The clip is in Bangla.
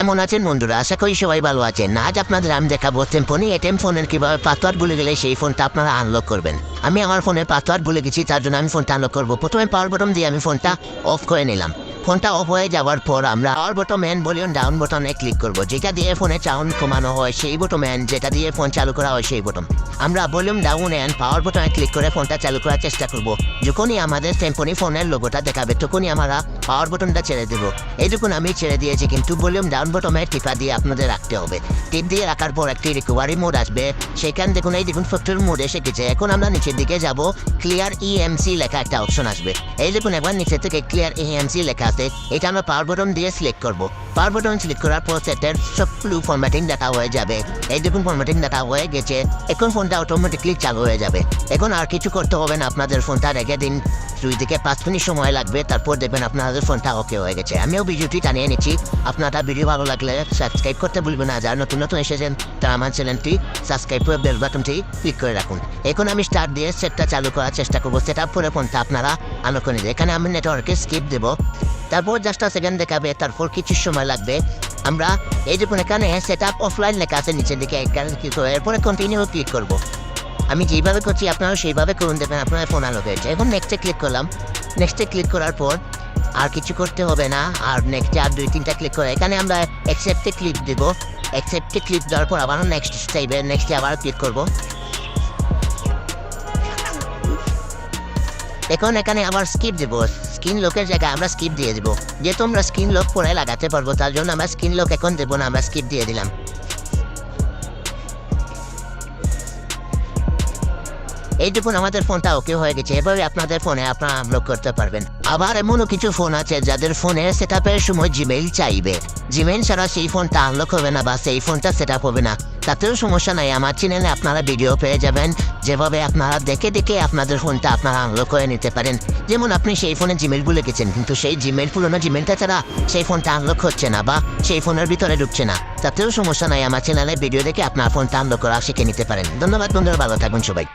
কেমন আছেন বন্ধুরা? আশা করি সবাই ভালো আছেন। আজ আপনাদের আমি দেখাবো সিম্ফনি এটম ফোনের কিভাবে পাসওয়ার্ড ভুলে গেলে সেই ফোনটা আপনারা আনলক করবেন। আমি আমার ফোনের পাসওয়ার্ড ভুলে গেছি, তার জন্য আমি ফোনটা আনলক করবো। প্রথমে পাওয়ার বাটন দিয়ে আমি ফোনটা অফ করে নিলাম। ফোনটা অফ হয়ে যাওয়ার পর আমরা power button man volume down বাটনে ক্লিক করব। যেটা দিয়ে ফোনে সাউন্ড কমানো হয় সেই বাটন ম্যান, যেটা দিয়ে ফোন চালু করা হয় সেই বাটন। আমরা ভলিউম ডাউন অ্যান্ড পাওয়ার বাটনে ক্লিক করে ফোনটা চালু করার চেষ্টা করব। যখনই আমাদের সিম্ফনি ফোনের লোগোটা দেখাবে তখনই আমরা পাওয়ার বাটনটা ছেড়ে দেবো। এইটুকুন আমি ছেড়ে দিয়েছি, কিন্তু ভলিউম ডাউন বাটনের টিপা দিয়ে আপনাদের রাখতে হবে। টিপ দিয়ে রাখার পর একটি রিকভারি মোড আসবে। সেখান দেখুন এই দেখুন ফ্যাক্টরি মোড এসে গেছে। এখন আমরা নিচের দিকে যাব, ক্লিয়ার ইএমসি লেখা একটা অপশন আসবে। এই দেখুন একবার নিচে থেকে ক্লিয়ার ইএমসি লেখা আছে, এটা আমরা পাওয়ার বাটন দিয়ে সিলেক্ট করবো। পাওয়ার বাটন সিলেক্ট করার পর সেটের সবগুলো ফরম্যাটিং ডাটা হয়ে যাবে। এই দেখুন ফরম্যাটিং ডাটা হয়ে গেছে। এখন ফোনটা অটোমেটিকলি চালু হয়ে যাবে। এখন আর কিছু করতে হবে না, আপনাদের ফোনটা রেখে দিন। 2 থেকে 5 মিনিট সময় লাগবে, তারপর দেখবেন আপনাদের ফোনটা ওকে হয়ে গেছে। আমিও ভিডিওটি টানিয়ে নিচ্ছি। আপনারা ভিডিও ভালো লাগলে সাবস্ক্রাইব করতে ভুলবেন না। যারা নতুন নতুন এসেছেন তারা আমার চ্যানেলটি সাবস্ক্রাইব করে বেল বাটনটি ক্লিক করে রাখুন। এখন আমি স্টার্ট দিয়ে সেটটা চালু করার চেষ্টা করবো। সেট আপ করে ফোনটা আপনারা আনলক করে নিন। এখানে আমি নেটওয়ার্কে স্কিপ দেবো, তারপর জাস্ট সেকেন্ড দেখাবে, তারপর কিছু সময় লাগবে। আমরা এই দেখুন এখানে সেট আপ অফলাইন লেখা আছে নিচের দিকে, এখানে ক্লিক করে এরপরে কন্টিনিউ ক্লিক করবো। আমি যেভাবে করছি আপনারা সেইভাবে করুন, দেখবেন আপনার ফোন আনলক হয়েছে। এখন নেক্সটে ক্লিক করলাম। নেক্সটে ক্লিক করার পর আর কিছু করতে হবে না, আর নেক্সটে আর 2-3টা ক্লিক করে এখানে আমরা অ্যাকসেপ্টে ক্লিক দেবো। অ্যাকসেপ্টে ক্লিক দেওয়ার পর আবার নেক্সট চাইবে, নেক্সটে আবার ক্লিক করবো। এখন এখানে আবার স্কিপ দেবো। স্ক্রিন লকের জায়গায় আমরা স্কিপ দিয়ে দেবো, যেহেতু আমরা স্ক্রিন লক পরে লাগাতে পারবো তার জন্য আমরা স্ক্রিন লক এখন দেবো না, আমরা স্কিপ দিয়ে দিলাম। এইটুকুন আমাদের ফোনটা ওকে হয়ে গেছে। এভাবে আপনাদের ফোনে আপনারা আনলক করতে পারবেন। আবার এমনও কিছু ফোন আছে যাদের ফোনে সেট আপের সময় জিমেইল চাইবে। জিমেইল ছাড়া সেই ফোনটা আনলক হবে না বা সেই ফোনটা সেট আপ হবে না। তাতেও সমস্যা নাই, আমার চ্যানেলে আপনারা ভিডিও পেয়ে যাবেন যেভাবে আপনারা দেখে দেখে আপনাদের ফোনটা আপনারা আনলক করে নিতে পারেন। যেমন আপনি সেই ফোনে জিমেইল ভুলে গেছেন, কিন্তু সেই পুরোনো জিমেইলটা ছাড়া সেই ফোনটা আনলক হচ্ছে না বা সেই ফোনের ভিতরে ঢুকছে না। তাতেও সমস্যা নাই, আমার চ্যানেলে ভিডিও দেখে আপনার ফোনটা আনলক করা শিখে নিতে পারেন। ধন্যবাদ বন্ধুরা, ভালো থাকবেন সবাই।